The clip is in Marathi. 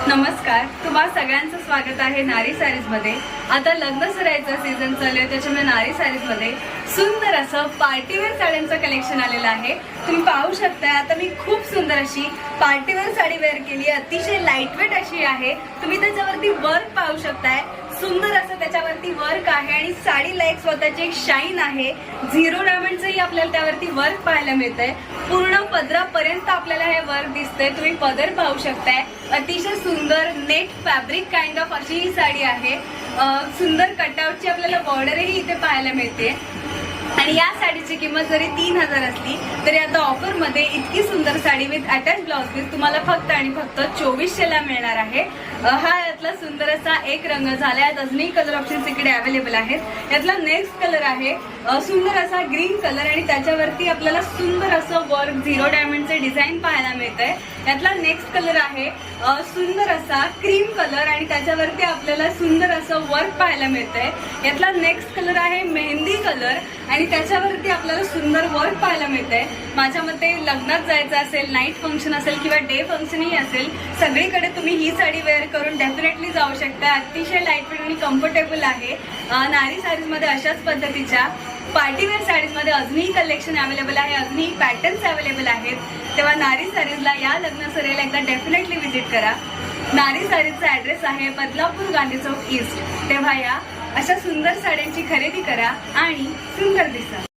नमस्कार, तुम्हा सगळ्यांचं स्वागत आहे नारी सारीज मध्ये। आता लग्न सराईचा सीझन चालू आहे, त्याच्यामुळे नारी सारीज मध्ये सुंदर असं पार्टीवेअर साड्यांचं कलेक्शन आलेलं आहे। तुम्ही पाहू शकता आता मी खूप सुंदर अशी पार्टीवेअर साडी वेअर केली आहे, अतिशय लाईटवेट अशी आहे। तुम्ही त्याच्यावरती वर्क पाहू शकताय, सुंदर असं त्याच्यावरती वर्क आहे आणि साडी लाईक स्वतःची एक शाईन आहे। झिरो डायमंडचंही आपल्याला त्यावरती वर्क पाहायला मिळतंय। पूर्ण पदरापर्यंत आपल्याला हे वर्क दिसतंय, तुम्ही पदर पाहू शकताय। अतिशय सुंदर नेट फॅब्रिक काइंड ऑफ अशी ही साडी आहे। सुंदर कटआउटची आपल्याला बॉर्डरही इथे पाहायला मिळते आणि या साडीची किंमत जरी 3000 असली तरी आता ऑफर मध्ये इतकी सुंदर sari with attach blouse piece तुम्हाला फक्त आणि फक्त 2400 ला मिळणार आहे। हा यातला सुंदर असा एक रंग झाला आहे, अजूनही कलर ऑप्शन्स इकडे अवेलेबल आहेत। यातला नेक्स्ट कलर आहे सुंदर असा ग्रीन कलर आणि त्याच्यावरती आपल्याला सुंदर असं वर्क झिरो डायमंडचे डिझाईन पाहायला मिळतंय। यातला नेक्स्ट कलर आहे सुंदर असा क्रीम कलर आणि त्याच्यावरती आपल्याला सुंदर असं वर्क पाहायला मिळतंय। यातला नेक्स्ट कलर आहे मेहंदी कलर आणि त्याच्यावरती आपल्याला सुंदर वर्क पाहायला मिळतंय। माझ्या मते लग्नात जायचं असेल, नाईट फंक्शन असेल किंवा डे फंक्शनही असेल, सगळीकडे तुम्ही ही साडी वेअर करून डेफिनेटली जाऊ शकता। अतिशय लाईटवेट आणि कम्फर्टेबल आहे। नारी साडीज मध्ये अशाच पद्धतीच्या पार्टीवेअर साडीज मध्ये अजूनही कलेक्शन अवेलेबल आहे, अजूनही पॅटर्न्स अवेलेबल आहेत। तेव्हा नारी साडीजला या लग्न सराईला एकदा डेफिनेटली व्हिजिट करा। नारी साडीजचा ऍड्रेस आहे बदलापूर गांधी चौक ईस्ट। तेव्हा या अशा सुंदर साड्यांची खरेदी करा आणि सुंदर दिसा।